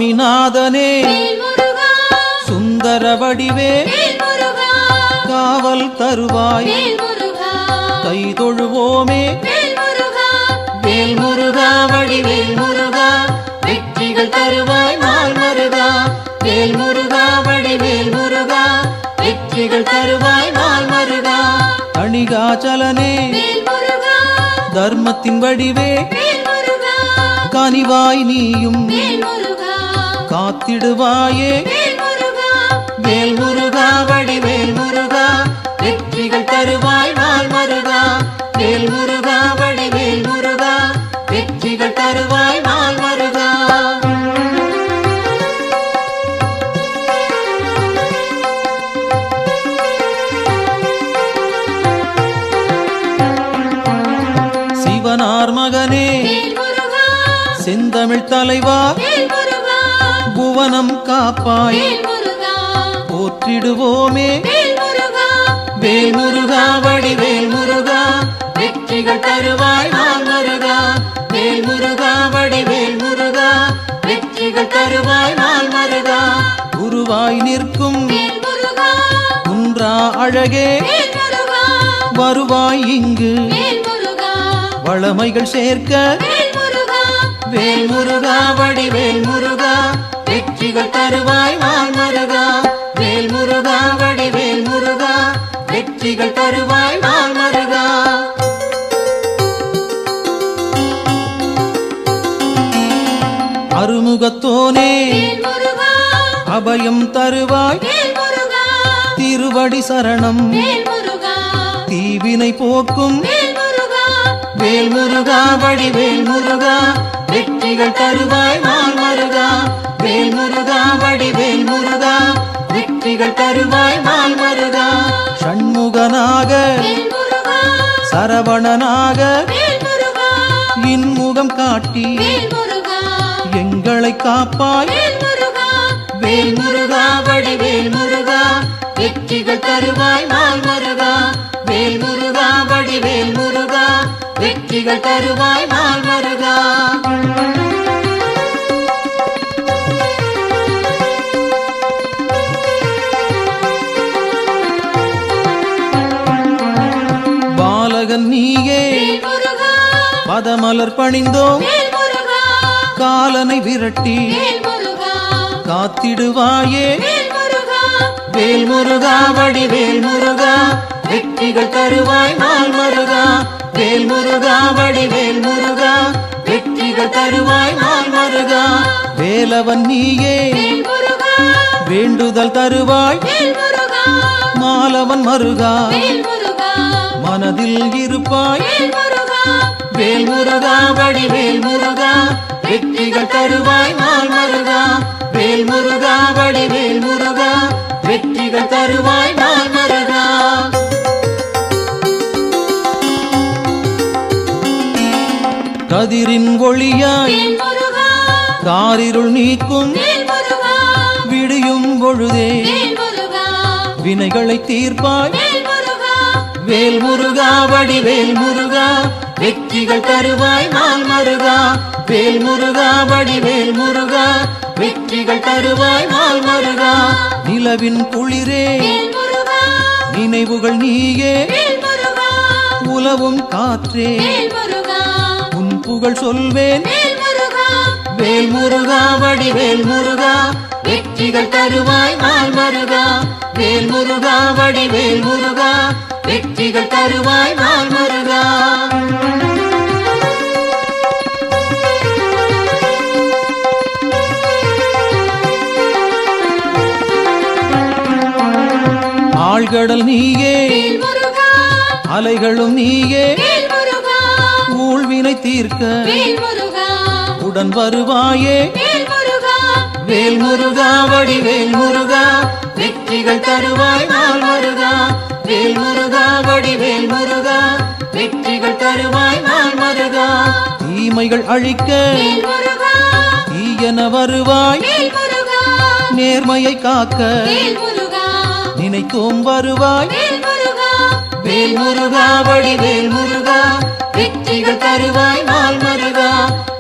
சுவாமிநாதனே சுந்தர வடிவே காவல் தருவாய் கை தொழுவோமே வேல் முருகா வடிவேல் முருகா வெற்றிகள் தருவாய் நாள் மருகா வேல் முருகா வடிவேல் முருகா வெற்றிகள் தருவாய் நாள் மருகா அணிகாச்சலனே தர்மத்தின் வடிவே கனிவாய் நீயும் காத்திடுவாயே வேல் முருகா வடிவேல் முருகா வெற்றிகள் தருவாய் நாள் மருகா வேல் முருகா வடிவேல் முருகா வெற்றிகள் தருவாய் நாள் மருகா சிவனார் மகனே செந்தமிழ் தலைவா புவனம் காப்பாய் போற்றிடுவோமே வேல் முருகா வடிவேல் முருகா வெற்றிகள் தருவாய் நாள் மருகா வேல் முருகா வடிவேல் முருகா வெற்றிகள் தருவாய் நாள் மருகா குருவாய் நிற்கும் குன்றா அழகே வருவாய் இங்கு வளமைகள் சேர்க்க வேல் முருகா வடிவேல் முருகா வெற்றிகள் தருவாய் நாள் மருகா வேல் முருகா வடிவேல் முருகா வெற்றிகள் தருவாய் நாள் மருகா அருமுகத்தோனே அபயம் தருவாய் திருவடி சரணம் தீவினை போக்கும் வேல் முருகா வடிவேல் முருகா வெற்றிகள் தருவாய் நாள் மருகா வேல் முருகா வடிவேல் முருகா வெற்றிகள் தருவாய் நாள் மருகா ஷண்முகனாக சரவணனாக இன்முகம் காட்டி எங்களை காப்பாய் வேல் முருகா வடிவேல் முருகா வெற்றிகள் தருவாய் நாள் மருகா வேல் முருகா வடிவேல் முருகா வெற்றிகள் தருவாய் நாள் மருகா பாலகன் நீயே பதமலர் பணிந்தோம் காலனை விரட்டி காத்திடுவாயே வேல் முருகா வடிவேல் முருகா வெற்றிகள் தருவாய் நாள் மருகா வேல் முருகா வடிவேல் முருகா வெற்றிகள் தருவாய் நாள் மருகா வேலவன் நீயே வேண்டுதல் தருவாய் மாலவன் மருகா மனதில் இருப்பாய் வேல் முருகா வடிவேல் முருகா வெற்றிகள் தருவாய் நாள் மருகா வேல் முருகா வடிவேல் முருகா வெற்றிகள் தருவாய் நாள் மருகா கதிரின் ஒளியாய் காரிருள் நீக்கும் விடியும் பொழுதே வினைகளை தீர்ப்பாய் வேல் முருகா வடிவேல் முருகா வெற்றிகள் தருவாய் நாள் மருகா வேல் முருகா வடிவேல் முருகா வெற்றிகள் தருவாய் நாள் மருகா நிலவின் குளிரே நினைவுகள் நீயே உலவும் காற்றே உன் புகழ் சொல்வேன் வேல் முருகா வடிவேல் முருகா வெற்றிகள் தருவாய் நாள் மருகா வேல் முருகா வடிவேல் முருகா வெற்றிகள் தருவாய் நாள் மருகா ஆழ்கடல் நீயே அலைகளும் நீயே ஊழ்வினை தீர்க்க உடன் வருவாயே வேல் முருகா வடிவேல் முருகா வெற்றிகள் தருவாய் நாள் மருகா வேல் முருகா வடிவேல் முருகா வெற்றிகள் தருவாய் நாள் மருகா தீமைகள் அழிக்க தீயன வருவாய் நேர்மையை காக்க நினைத்தோம் வருவாய் வேல் முருகா வடிவேல் முருகா வெற்றிகள் தருவாய் நாள் மருகா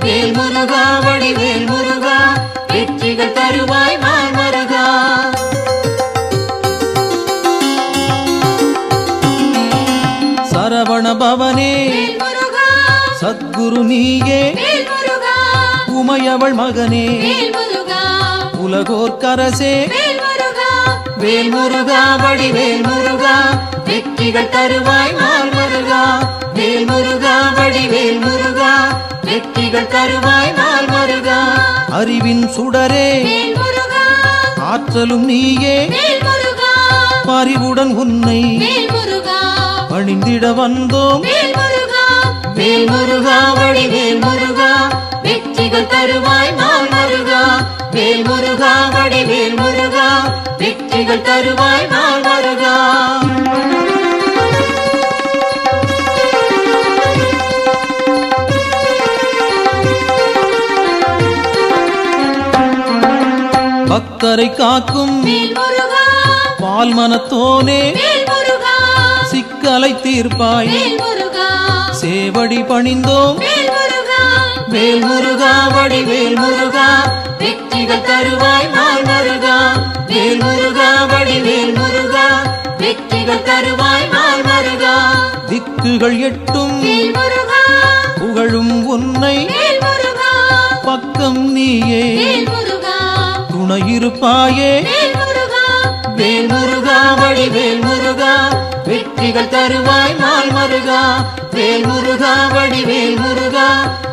வேல் முருகா வடிவேல் முருகா வெற்றிகள் வெற்றிகள் தருவாய் நாள் மருகா. சரவண பவனே சத்குரு நீயே, உமையவள் மகனே உலகோர்க்கரசே, வேல் முருகா வடிவேல் முருகா, வெற்றிகள் தருவாய் நாள் மருகா. வேல் முருகா வடிவேல் முருகா, வெற்றிகள் தருவாய் நாள் மருகா. அறிவின் சுடரே ஆற்றலும் நீயே, பரிவுடன் உன்னை பணிந்திட வந்தோம். வேல் முருகா வடிவேல் முருகா, வெற்றிகள் தருவாய் நாள் மருகா. வேல் முருகா வடிவேல் முருகா, வெற்றிகள் தருவாய் நாள் மருகா. பக்தரை காக்கும் பால் மனத்தோனே, சிக்கலை தீர்ப்பாய் சேவடி பணிந்தோம். வேல் முருகா வடிவேல் முருகா, வெற்றிகள் தருவாய் நாள் மருகா. வேல் முருகா வடிவேல் முருகா, வெற்றிகள் தருவாய் நாள் மருகா. திக்குகள் எட்டும் புகழும் உன்னை, பக்கம் நீயே துணையிருப்பாயே. வேல் முருகா வடிவேல் முருகா, வெற்றிகள் தருவாய் நாள் மருகா. வேல் முருகா வடிவேல் முருகா,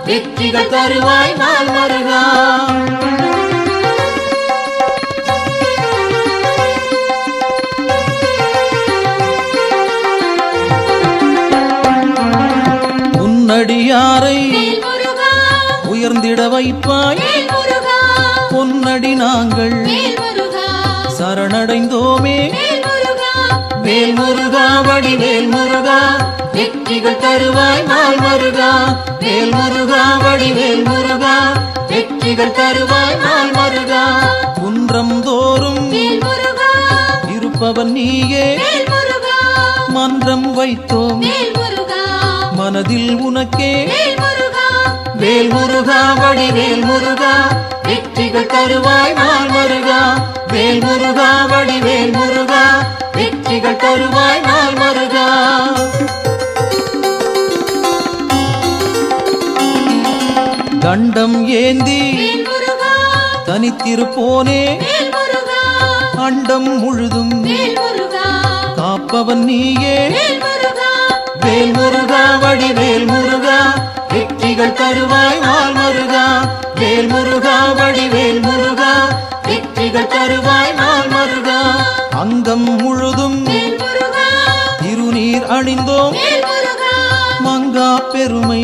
வெற்றிகள் தருவாய் நாள் மருகா. உன்னடியாரை உயர்ந்திட வைப்பாய், பொன்னடி நாங்கள் சரணடைந்தோமே. வேல் முருகா வடிவேல் முருகா, வெற்றிகள் தருவாய் நாள் மருகா. வேல் முருகா வடிவேல் முருகா, வெற்றிகள் தருவாய் நாள் மருகா. குன்றம் தோறும் இருப்பவன் நீயே, மன்றம் வைத்தோம் மனதில் உனக்கே. வேல் முருகா வடிவேல் முருகா, வெற்றிகள் தருவாய் நாள் மருகா. வேல் முருகா வடிவேல் முருகா, வெற்றிகள் தருவாய் நாள் மருகா. தண்டம் ஏந்தி தனித்திருப்போனே, அண்டம் முழுதும் காப்பவன் நீயே. வேல் முருகா வடிவேல் முருகா, வெற்றிகள் தருவாய் நாள் மருகா. வேல் முருகா வடிவேல் முருகா, வெற்றிகள் தருவாய் நாள் மருகா. அங்கம் முழுதும் திருநீர் அணிந்தோம், மங்கா பெருமை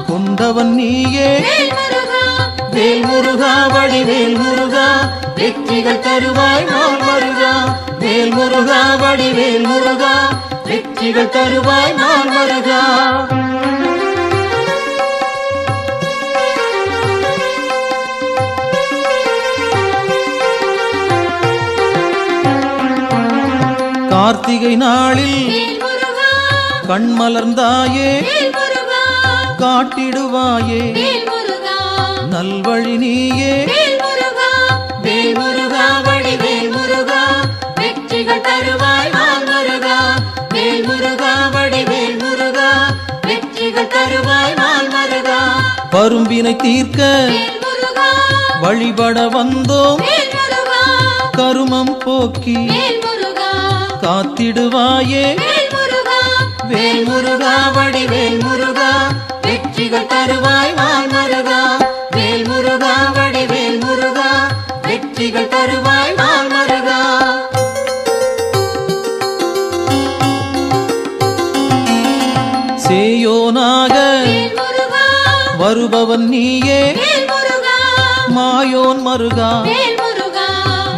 கொண்டவன் நீயே. வேல் முருகா வடிவேல் முருகா, வெற்றிகள் தருவாய் நாள் மருகா. வேல் முருகா வடிவேல் முருகா, வெற்றிகள் தருவாய் நாள் மருகா. கார்த்திகை நாளில் கண்மலர்ந்தாயே, காட்டிடுவாயே நல்வழி நீயே. வேல் முருகா வடிவேல் முருகா, வெற்றிகள் தருவாய் நாள் மருகா. வேல் முருகா வடிவேல் முருகா, வெற்றிகள் தருவாய் நாள் மருகா. பரும்பினை தீர்க்க வழிபட வந்தோம், கருமம் போக்கி காத்திடுவாயே. வேல் முருகா வடிவேல் முருகா, வெற்றிகள் தருவாய் நாள் மருகா. வேல் முருகா வடிவேல் முருகா, வெற்றிகள் தருவாய் நாள் மருகா. சேயோனாக வருபவன் நீயே, மாயோன் மருகா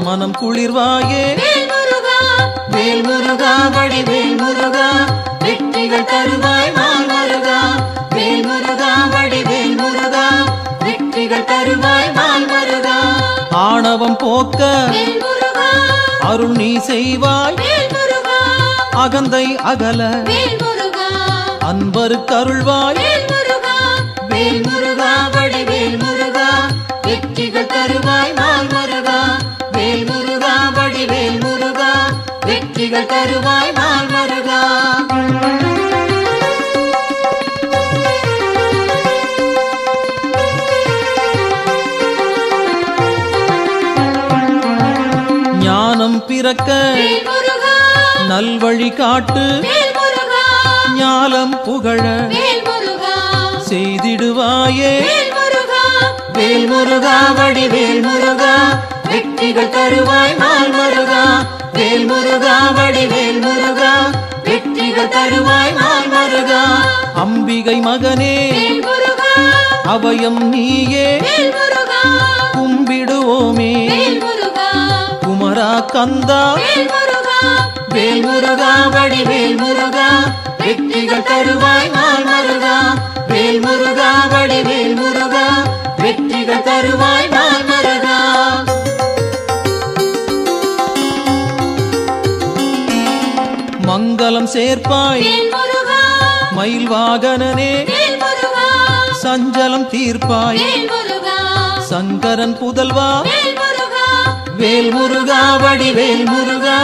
மனம் குளிர்வாயே. வேல் முருகா வடிவேல் முருகா, வெற்றிகள் தருவாய் நாள் மருகா. வேல் முருகா வடிவேல் முருகா, வெற்றிகள் தருவாய் நாள் மருகா. ஆணவம் போக்க அருள் நீ செய்வாய், அகந்தை அகல அன்பருக்கு அருள்வாய். வேல் முருகா வடிவேல் முருகா, வெற்றிகள் தருவாய் வெற்றிகள் தருவாய் நாள் மருகா. ஞானம் பிறக்க நல்வழி காட்டு, ஞாலம் புகழ செய்திடுவாயே வேல் முருகா. வடிவேல் முருகா வெற்றிகள் தருவாய் நாள் மருகா. வேல் முருகா வடிவேல் முருகா வெற்றிகள் தருவாய் நாள் மருகா. அம்பிகை மகனே அபயம் நீயே கும்பிடுவோமே குமரா கந்தா. வேல் முருகா வடிவேல் முருகா வெற்றிகள் தருவாய் நாள் மருகா. வேல் முருகா வடிவேல் முருகா வெற்றிகள் தருவாய் நாள் மருகா. மங்களம் சேர்ப்பாய் மயில் வாகனனே, சஞ்சலம் தீர்ப்பாய் சங்கரன் புதல்வா. வேல் முருகா வடிவேல் முருகா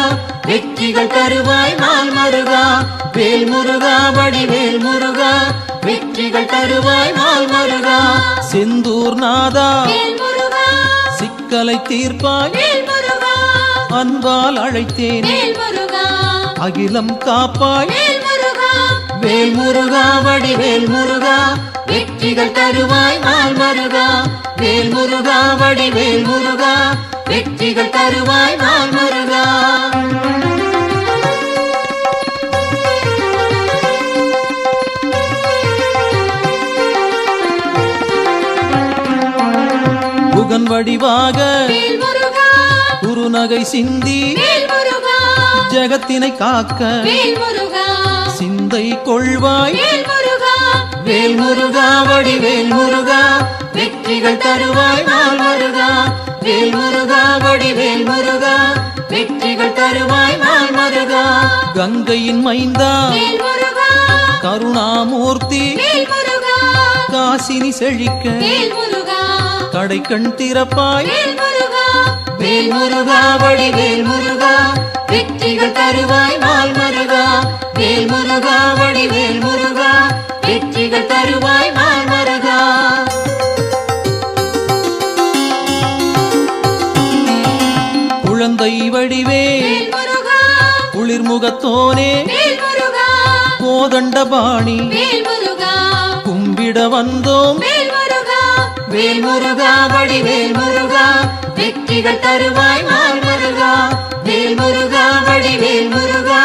வெற்றிகள் தருவாய் நாள் மருகா. வேல் முருகா வடிவேல் முருகா வெற்றிகள் தருவாய் நாள் மருகா. செந்தூர் நாதா சிக்கலை தீர்ப்பாய் அன்பால் அழைத்தேன் அகிலம் காப்பாய். வேல் முருகா வடிவேல் முருகா வெற்றிகள் தருவாய் நாள் மருகா. வேல் முருகா வடிவேல் முருகா வெற்றிகள் தருவாய் நாள் மருகா. புகன் வடிவாக குருநகை சிந்தி ஜகத்தினை காக்க சிந்தை கொள்வாய். வேல் முருகா வடிவேல் முருகா வெற்றிகள் தருவாய் நாள் மருகா. வேல் முருகா வடிவேல் முருகா வெற்றிகள் தருவாய் நாள் மருகா. கங்கையின் மைந்தா கருணாமூர்த்தி காசினி செழிக்க கடை கண் திறப்பாய். வேல் முருகா வடிவேல் முருகா வெற்றிகள் தருவாய் நாள் மருகா. வேல் முருகா வடிவேல் முருகா வெற்றிகள் தருவாய் நாள் மருகா. குழந்தை வடிவே குளிர்முகத்தோனே கோதண்டபாணி கும்பிட வந்தோம். வேல் முருகா வடிவேல் முருகா வெற்றிகள் தருவாய் நாள் மருகா. வேல் முருகா வடிவேல் முருகா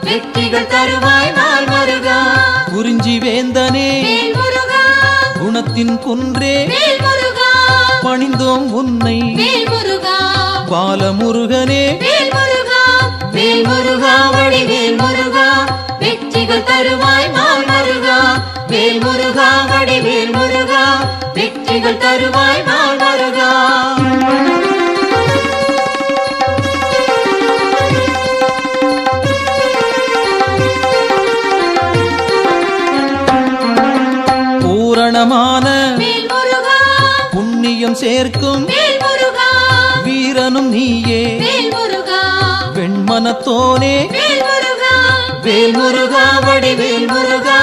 வெற்றிகள் தருவாய் நாள் மருகா. குறிஞ்சி வேந்தனே குணத்தின் குன்றே பணிந்தோம் உன்னை பாலமுருகனே. வேல் முருகா வடிவேல் முருகா வெற்றிகள் தருவாய் நாள் மருகா. வேல் முருகா வடிவேல் முருகா வெற்றிகள் தருவாய் நாள் மருகா. பூரணமான புண்ணியம் சேர்க்கும் வீரனும் நீயே வெண்மனத்தோனே. வேல் முருகா வடிவேல் முருகா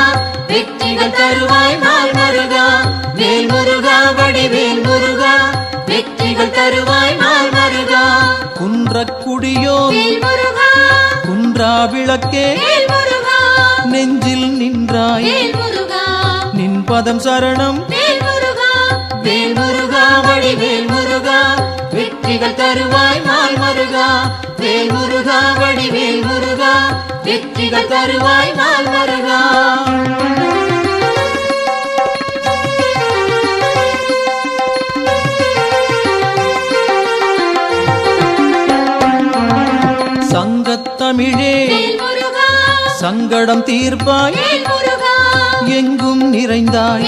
வெற்றிகள் தருவாய் நாள் மருகா. வேல் முருகா வடிவேல் முருகா வெற்றிகள் தருவாய் நாள் மருகா. குன்றக்குடியோ குன்றா விளக்கே நெஞ்சில் நின்றாய் நின் பதம் சரணம். வேல் முருகா வடிவேல் முருகா வெற்றிகள் தருவாய் நாள் மருகா. வேல் முருகா வடிவேல் முருகா வெற்றிகள் தருவாய் நாள் மருகா. சங்கத்தமிழே சங்கடம் தீர்ப்பாய் எங்கும் நிறைந்தாய்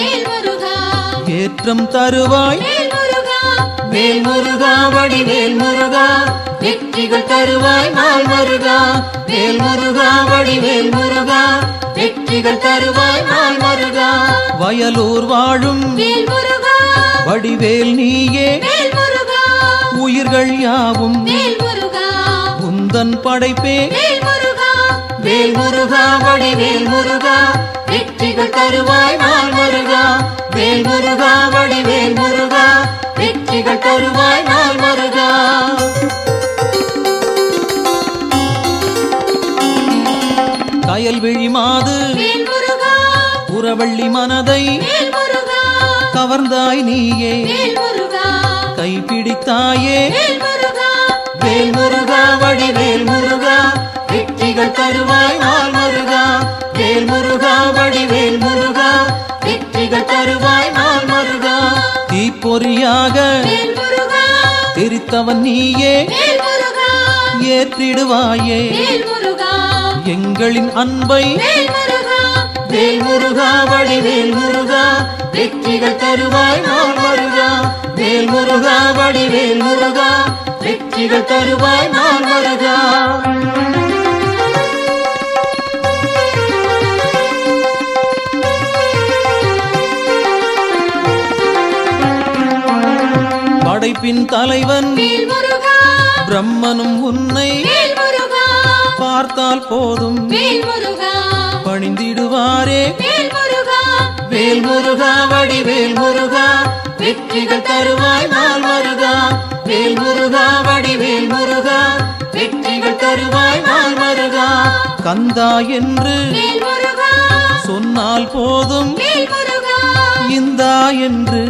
ஏற்றம் தருவாய். வேல் முருகா வடிவேல் முருகா வெற்றிகள் தருவாய் நாள் மருகா. வேல் முருகா வடிவேல் முருகா வெற்றிகள் தருவாய் நாள் மருகா. வயலூர் வாழும் வடிவேல் நீயே உயிர்கள் யாவும் உந்தன் படைப்பே. வேல் முருகா வடிவேல் முருகா வெற்றிகள் தருவாய் நாள் முருகா வேல் முருகா வடிவேல் முருகா வெற்றிகள் தருவாய் நாள் முருகா கயல்விழி மாது புறவள்ளி மனதை கவர்ந்தாய் நீயே கைப்பிடித்தாயே வேல் முருகா வடிவேல் முருகா வெற்றிகள் தருவாய் நாள் முருகா வேல் முருகா வடிவேல் முருகா வெற்றிகள் தருவாய் நாள் முருகா தீப்பொறியாக தெரித்தவன் நீயே ஏற்றிடுவாயே எங்களின் அன்பை வேல் முருகா வடிவேல் முருகா வெற்றிகள் தருவாய் நாள் முருகா வேல் முருகா வடிவேல் முருகா வெற்றிகள் தருவாய் நாள் முருகா படைப்பின் தலைவன் பிரம்மனும் உன்னை பார்த்தால் போதும் பணிந்திடுவாரே வேல் முருகா வடிவேல் முருகா வெற்றிகள் தருவாய் நாள் முருகா வேல் முருகா வடிவேல் முருகா வெற்றிகள் தருவாய் நாள் முருகா கந்தா என்று சொன்னால் போதும் இந்தா என்று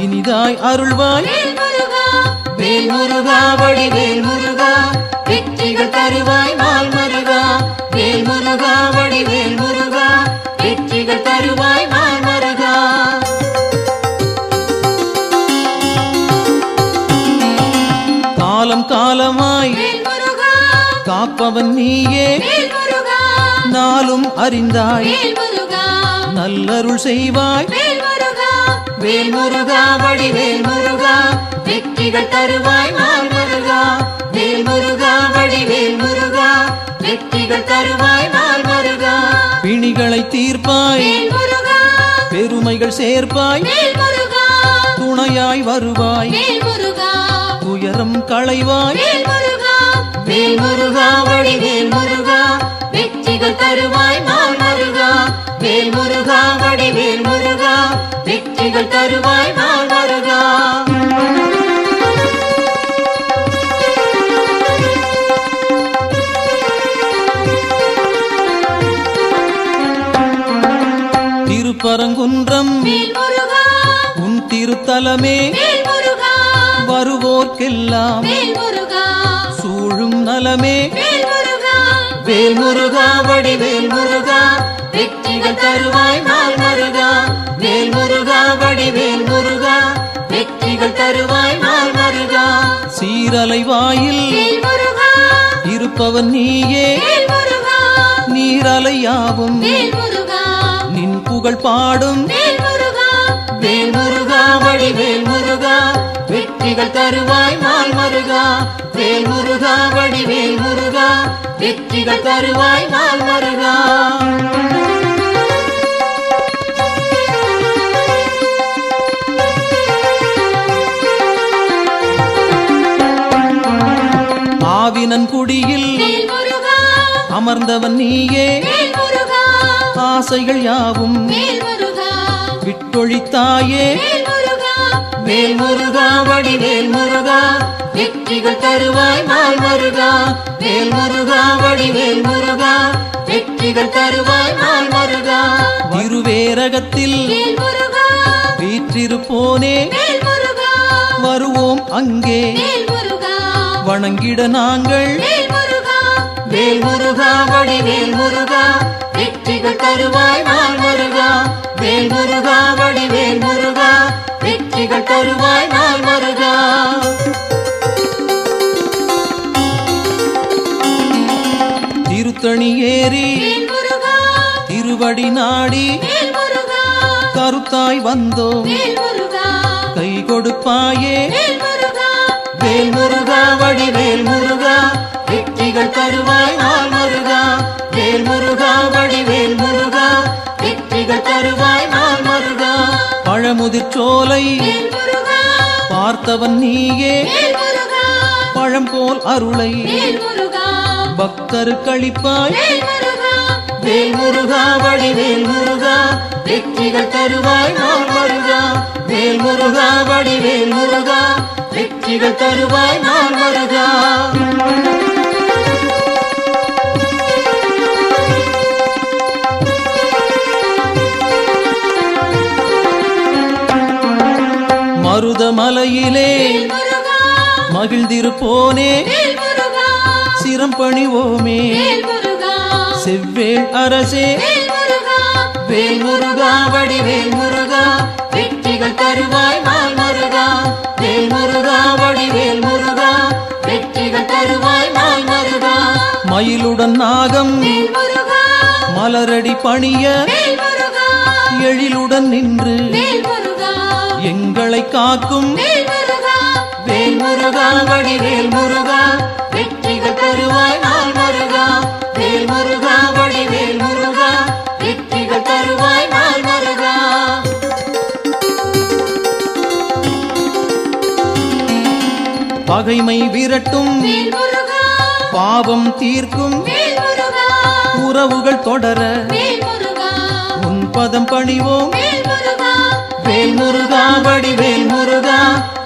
இனிதாய் அருள்வாய் வேல் முருகா வடிவேல் முருகா வெற்றிகள் தருவாய் நாள் முருகா வேல் முருகா வடிவேல் முருகா வெற்றிகள் தருவாய் நாள் முருகா காலம் காலமாய் காப்பவன் நீயே நாளும் அறிந்தாய் நல்லருள் செய்வாய் வேல் முருகா வடிவேல் முருகா வெற்றிகள் தருவாய் நாள் முருகா வேல் முருகா வடிவேல் முருகா வெற்றிகள் தருவாய் நாள் முருகா பிணிகளை தீர்ப்பாய் பெருமைகள் சேர்ப்பாய் துணையாய் வருவாய் துயரம் களைவாய் வேல் முருகா வடிவேல் முருகா வெற்றிகள் தருவாய் நாள் முருகா வேல் முருகா வடிவேல் முருகா வெற்றிகள் தருவாய் நாள் முருகா திருப்பரங்குன்றம் உன் திருத்தலமே வருவோர்க்கெல்லாம் சூழும் நலமே வேல் முருகா வடிவேல் முருகா வெற்றிகள் தருவாய் நாள் முருகா வேல் முருகா வடிவேல் முருகா வெற்றிகள் தருவாய் நாள் முருகா சீரலை வாயில் இருப்பவன் நீயே நீரலையாவும் நின் புகழ் பாடும் வேல் முருகா வடிவேல் முருகா வெற்றிகள் தருவாய் நாள் முருகா வேல் முருகா வடிவேல் முருகா வெற்றிகள் தருவாய் நாள் முருகா ஆவினன் குடியில் அமர்ந்தவன் நீயே ஆசைகள் யாவும் விட்டொழித்தாயே வேல் முருகா வடிவேல் முருகா வெற்றிகள் தருவாய் நாள் முருகா வேல் முருகா வடிவேல் முருகா வெற்றிகள் தருவாய் நாள் முருகா திருவேரகத்தில் வீற்றிருப்போனே வருவோம் அங்கே வணங்கிட நாங்கள் வேல் முருகா வடிவேல் முருகா வெற்றிகள் தருவாய் நாள் முருகா வேல் முருகா வடிவேல் முருகா வெற்றிகள் தருவாய் நாள் முருகா திருத்தணி ஏறி திருவடி நாடி கருத்தாய் வந்தோம் கை கொடுப்பாயே வேல் முருகா வடிவேல் முருகா வெற்றிகள் தருவாய் நாள் முருகா வேல் முருகா வடிவேல் முருகா வெற்றிகள் தருவாய் நாள் முருகா பழமுதிர் சோலை பார்த்தவன் நீயே பழம் போல் அருளை பக்தருக்களிப்பாய் வேல் முருகா வடிவேல் முருகா வெற்றிகள் தருவாய் நாள் முருகா வேல் முருகா வடிவேல் முருகா வெற்றிகள் தருவாய் நாள் முருகா மருதமலையிலே மகிழ்ந்திருப்போனே சிரம் பணிவோமே செவ்வேள் அரசே வேல் முருகா வடிவேல் முருகா வெற்றிகள் தருவாய் நாள் முருகா வேல் முருகா வடிவேல் முருகா வெற்றிகள் தருவாய் நாள் முருகா மயிலுடன் நாகம் மலரடி பணிய எழிலுடன் நின்று எங்களை காக்கும் வேல் முருகா வடிவேல் முருகா வெற்றிகள் தருவாய் நாள் முருகா வேல் முருகா வடிவேல் முருகா வெற்றிகள் தருவாய் நாள் முருகா பகைமை விரட்டும் பாவம் தீர்க்கும் உறவுகள் தொடர உன் பதம் பணிவோம் வேல் முருகா வடிவேல் முருகா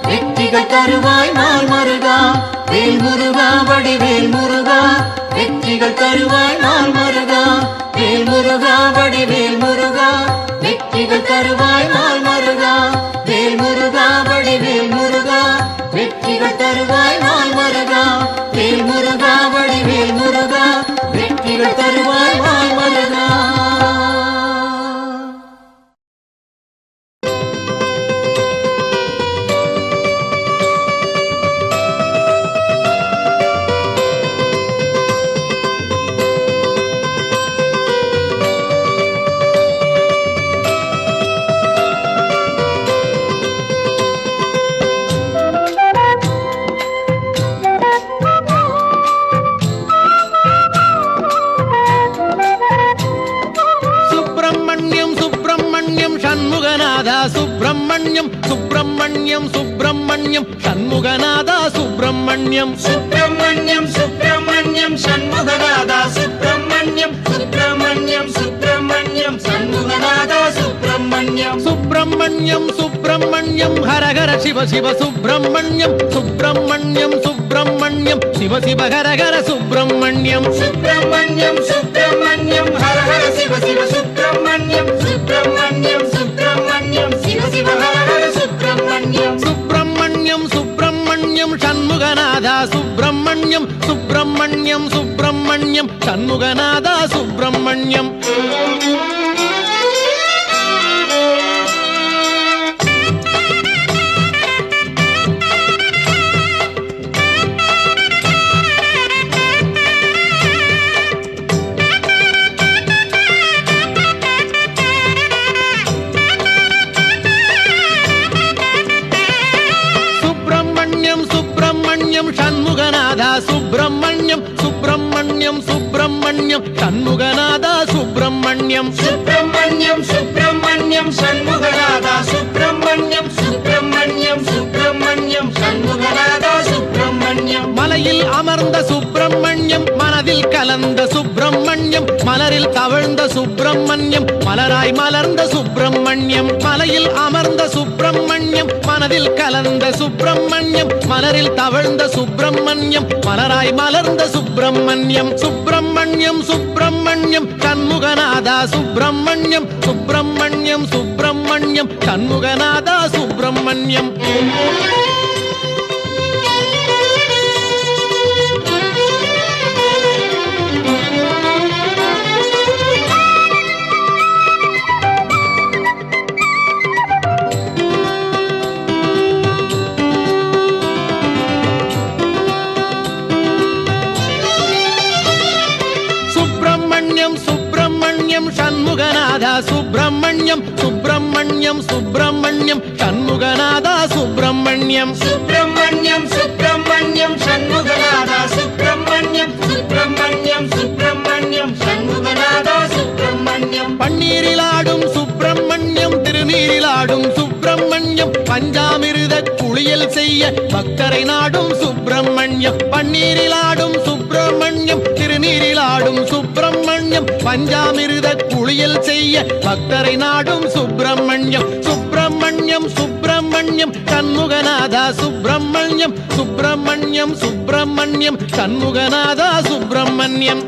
வெற்றிகள் தருவாய் நாள் முருகா வேல் முருகா வடிவேல் முருகா வெற்றிகள் தருவாய் நாள் முருகா வேல் முருகா வடிவேல் முருகா வெற்றிகள் தருவாய் நாள் முருகா வேல் முருகா வடிவேல் முருகா வெற்றிகள் தருவாய் நாள் முருகா வேல் முருகா வடிவேல் முருகா வெற்றிகள் தருவாய் நாள் முருகா சுப்பிரமணியம் சுப்பிரமணியம் சுப்பிரமணியம் சண்முகநாதா சுப்பிரமணியம் சுப்பிரமணியம் சுப்பிரமணியம் சண்முகநாதா சுப்பிரமணியம் சுப்பிரமணியம் சுப்பிரமணியம் சண்முகநாதா சுப்பிரமணியம் சுப்பிரமணியம் சுப்பிரமணியம் ஹரஹர சிவ சிவ சுப்பிரமணியம் சுப்பிரமணியம் சுப்பிரமணியம் சிவ சிவ ஹரஹர சுப்பிரமணியம் சுப்பிரமணியம் சுப்பிரமணியம் ஹரஹர சிவ சிவ சுப்பிரமணியம் சுப்பிரமணியம் சுப்பிரமணியம் சிவ சிவ ஹரஹர சுப்பிரமணியம் சுப்பிரமணியம் சுப்பிரமணியம் சண்முகநாதா சுப்பிரமணியம் சுப்பிரமணியம் சுப்பிரமணியம் சண்முகநாதா சுப்பிரமணியம் சண்முகநாதா சுப்பிரமணியம் சுப்பிரமணியம் சுப்பிரமணியம் சண்முகநாதா சுப்பிரமணியம் சுப்பிரமணியம் சுப்பிரமணியம் சண்முகநாதா சுப்பிரமணியம் சுப்பிரமணியம் சுப்பிரமணியம் சண்முகநாதா சுப்பிரமணியம் மலையில் அமர்ந்த சுப்பிரமணியம் மனதில் கலந்த சுப்பிரமணியம் மலரில் தவழ்ந்த சுப்பிரமணியம் மலராய் மலர்ந்த சுப்பிரமணியம் மலையில் அமர்ந்த சுப்பிரமணியம் மனதில் கலந்த சுப்பிரமணியம் மலரில் தவழ்ந்த சுப்பிரமணியம் மலராய் மலர்ந்த சுப்பிரமணியம் சுப்பிரமணியம் சுப்பிரமணியம் சண்முகநாதா சுப்பிரமணியம் சுப்பிரமணியம் சுப்பிரமணியம் சண்முகநாதா சுப்பிரமணியம் சுப்பிரமணியம் சண்முகநாதா சுப்பிரமணியம் சுப்பிரமணியம் சுப்பிரமணியம் சண்முகநாதா சுப்பிரமணியம் சுப்பிரமணியம் சுப்பிரமணியம் சண்முகநாதா சுப்பிரமணியம் சுப்பிரமணியம் சுப்பிரமணியம் சண்முகநாதா சுப்பிரமணியம் பன்னீரிலாடும் சுப்பிரமணியம் திருநீரிலாடும் சுப்பிரமணியம் பஞ்சாமிருத குளியல் செய்ய பக்தரை நாடும் சுப்பிரமணியம் பன்னீரிலாடும் சுப்பிரமணியம் திருநீரிலாடும் சுப்பிரமணியம் பஞ்சாமிருத குளியல் செய்ய பக்தரை நாடும் சுப்பிரமணியம் சுப்பிரமணியம் சுப்பிரமணியம் சண்முகநாதா சுப்பிரமணியம் சுப்பிரமணியம் சுப்பிரமணியம் சண்முகநாதா சுப்பிரமணியம்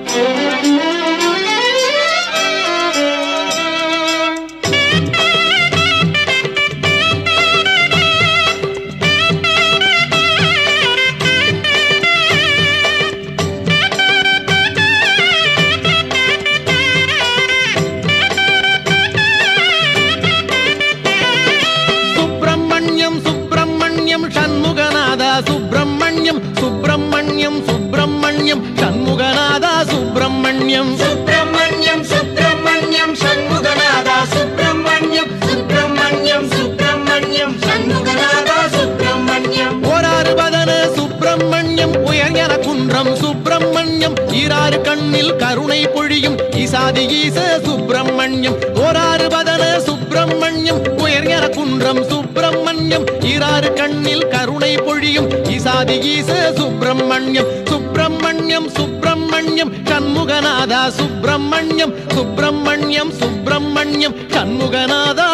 சண்முகநாதா சுப்பிரமணியம் சுப்பிரமணியம் சுப்பிரமணியம் சண்முகநாதா சுப்பிரமணியம் சுப்பிரமணியம் சுப்பிரமணியம் சண்முகநாதா சுப்பிரமணியம் சுப்பிரமணியம் சுப்பிரமணியம் சண்முகநாதா சுப்பிரமணியம் ஓராறு பதன சுப்பிரமணியம் உயர்ஞன குன்றம் சுப்பிரமணியம் ஈராறு கண்ணில் கருணை பொழியும் ஈசாதி ஈச சுப்பிரமணியம் ஓராறு பதன சுப்பிரமணியம் உயர்ஞன குன்றம் சுப்பிரமணியம் ஈராறு கண்ணில் கருணை பொழியும் ஈசாதி ஈச சுப்பிரமணியம் சுப்பிரமணியம் சுப்பிரமணியம் சண்முகநாதா சுப்பிரமணியம் சுப்பிரமணியம் சுப்பிரமணியம் சண்முகநாதா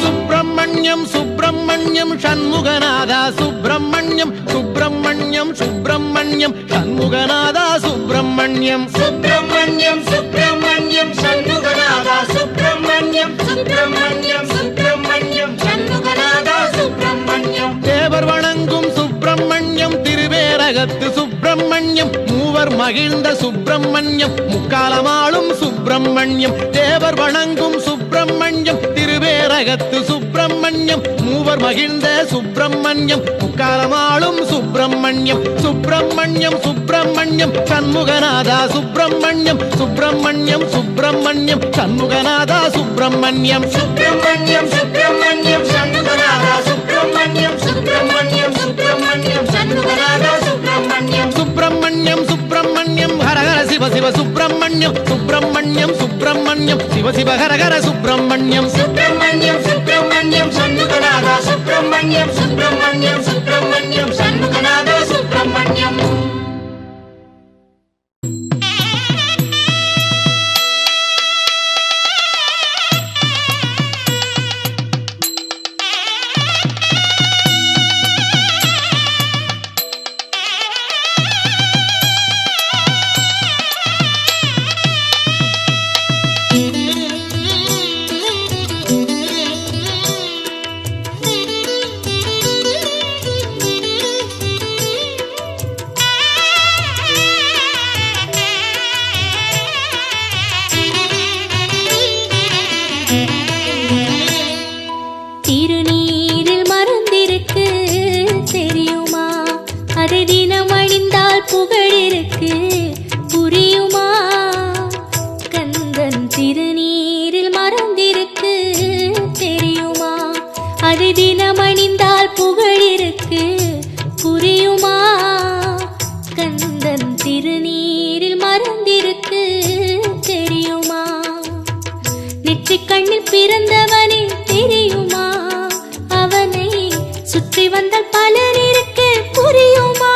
சுப்பிரமணியம் சுப்பிரமணியம் சண்முகநாதா சுப்பிரமணியம் சுப்பிரமணியம் சுப்பிரமணியம் சண்முகநாதா சுப்பிரமணியம் சுப்பிரமணியம் சுப்பிரமணியம் சண்முகநாதா சுப்பிரமணியம் சுப்பிரமணியம் சுப்பிரமணியம் சண்முகநாதா சுப்பிரமணியம் தேவர் வணங்கும் சுப்பிரமணியம் திருவேரகத்து சுப்பிரமணியம் மூவர் மகிழ்ந்த சுப்பிரமணியம் முக்காலமாளும் சுப்பிரமணியம் தேவர் வணங்கும் சுப்பிரமணியம் திருவேரகத்து சுப்பிரமணியம் மூவர் மகிழ்ந்த சுப்பிரமணியம் முக்காலமாளும் சுப்பிரமணியம் சுப்பிரமணியம் சுப்பிரமணியம் சண்முகநாதா சுப்பிரமணியம் சுப்பிரமணியம் சுப்பிரமணியம் சண்முகநாதா சுப்பிரமணியம் சுப்பிரமணியம் சுப்பிரமணியம் சண்முகநாதா சுப்பிரமணியம் சுப்பிரமணியம் சுப்பிரமணியம் சண்முகநாதா சுப்பிரமணியம் சுப்பிரமணியம் சுப்பிரமணியம் ஹரஹர சிவ சிவ சுப்பிரமணியம் சுப்பிரமணியம் சுப்பிரமணியம் சிவ சிவ ஹரஹர சுப்பிரமணியம் சுப்பிரமணியம் சுப்பிரமணியம் சண்முகநாதா சுப்பிரமணியம் சுப்பிரமணியம் சுப்பிரமணியம் சண்முகநாதா சுப்பிரமணியம் திருநீரில் மறந்திருக்கு தெரியுமா அதை தினம் அணிந்தால் புகழிருக்கு புரியுமா கந்தன் திருநீரில் மறந்திருக்கு தெரியுமா அதை தினம் அணிந்தால் புகழிருக்கு புரியுமா கந்தன் திருநீரில் மறந்திருக்கு தெரியுமா நெற்றிக் கண்ணில் பிறந்தவனே தெரியுமா அவனை சுற்றி வந்தால் பலன் இருக்கு புரியுமா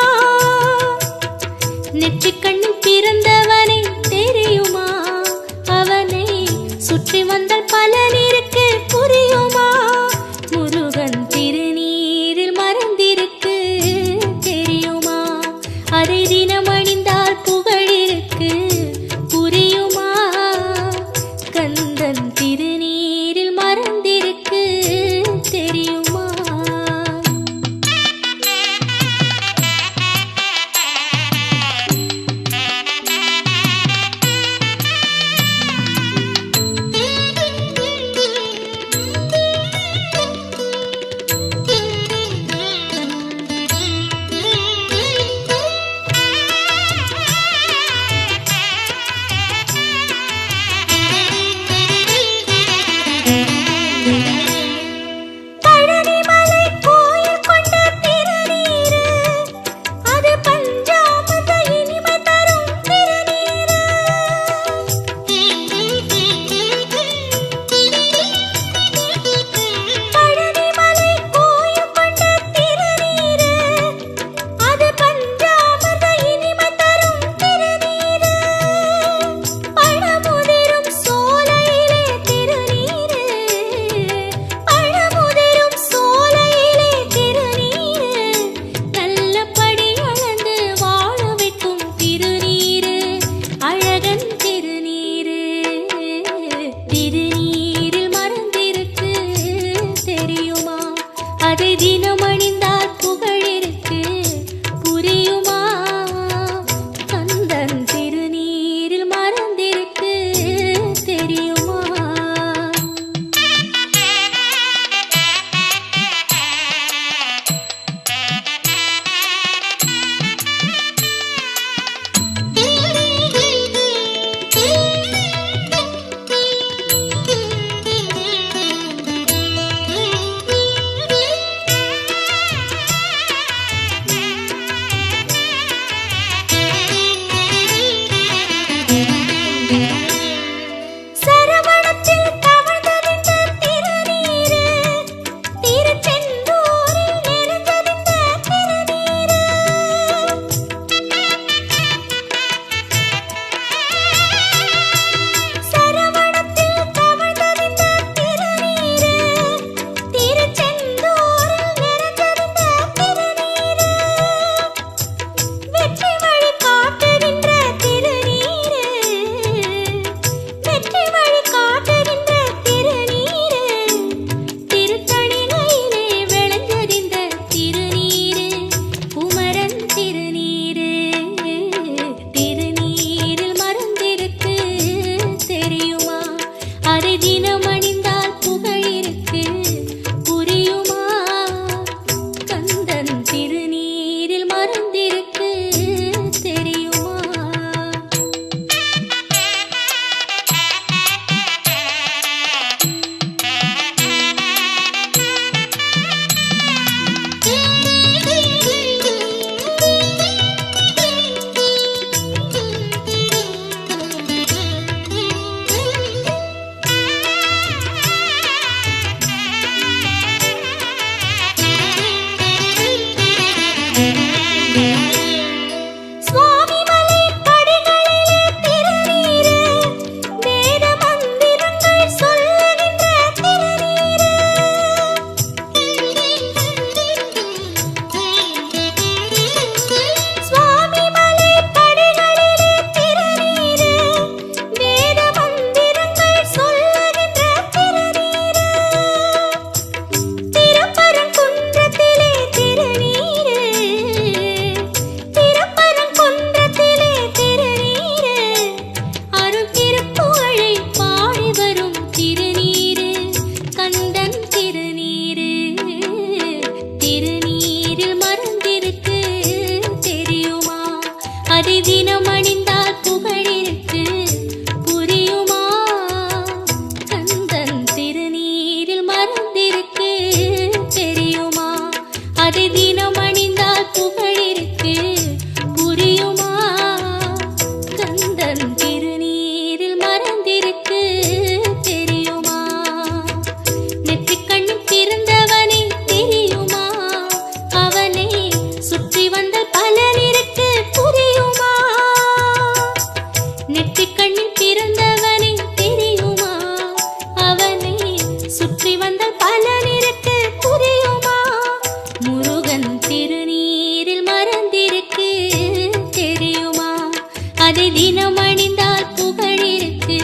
நெற்றிக் கண்ணில் பிறந்தவனே தெரியுமா அவனை சுற்றி வந்தால் பலன் இருக்கு புரியுமா முருகன் திருநீரில் மறந்திருக்கு தெரியுமா அதை தினம் அணிந்தால் புகழிருக்கு புரியுமா கந்தன் திருநீரில் மறந்திருக்கு தெரியுமா தினம் அணிந்தால் புகழிருக்கு புரியுமா கந்தன் திருநீரில் மறந்திருக்கு தெரியுமா சரவணத்தில் தவழ்ந்தறிந்த திருநீரு திருச்செந்தூரில் நிறைந்தறிந்த திருநீரு சரவணத்தில் தவழ்ந்தறிந்த திருநீரு திருச்செந்தூரில் நிறைந்தறிந்த திருநீரு வெற்றி வழி காட்டுகின்ற திருநீரு வெற்றி வழி காட்டுகின்ற திருநீரு திருத்தணிகையிலே விளைந்தறிந்த திருநீரு குமரன் திருநீரு திருநீரில் மறந்திருக்கு தெரியுமா அதை தினம் அணிந்தால் புகழிருக்கு புரியுமா கந்தன் திருநீரில் மறந்திருக்கு தெரியுமா சுவாமிமலை படிகளிலே திருநீரு வேத மந்திரங்கள் சொல்லுகின்ற திருநீரு சுவாமிமலை படிகளிலே திருநீரு வேத மந்திரங்கள் சொல்லுகின்ற திருநீரு திருப்பரங்குன்றத்திலே திருநீரு திருப்பரங்குன்றத்திலே திருநீரு அருள் திருப்புகழை பாடி வரும் திருநீரு கந்தன் திருநீரு திருநீரில் மறந்திருக்கு தெரியுமா அதை தினம் அணிந்தால் புகழிருக்கு புரியுமா கந்தன் திருநீரில் மறந்திருக்கு தெரியுமா அதை தினம் அணிந்தால் புகழிருக்கு புரியுமா கந்தன் திருநீரில் மறந்திருக்கு தெரியுமா நெற்றிக் கண்ணில் பிறந்தவனே தெரியுமா அவனை சுற்றி வந்த பலனிருக்கு புரியுமா நெற்றிக் கண்ணில் பிறந்தவனே தெரியுமா அவனை சுற்றி வந்த பலனிருக்கு புரியுமா முருகன் திருநீரில் மறந்திருக்கு தெரியுமா அதை தினம் அணிந்தால் புகழிருக்கு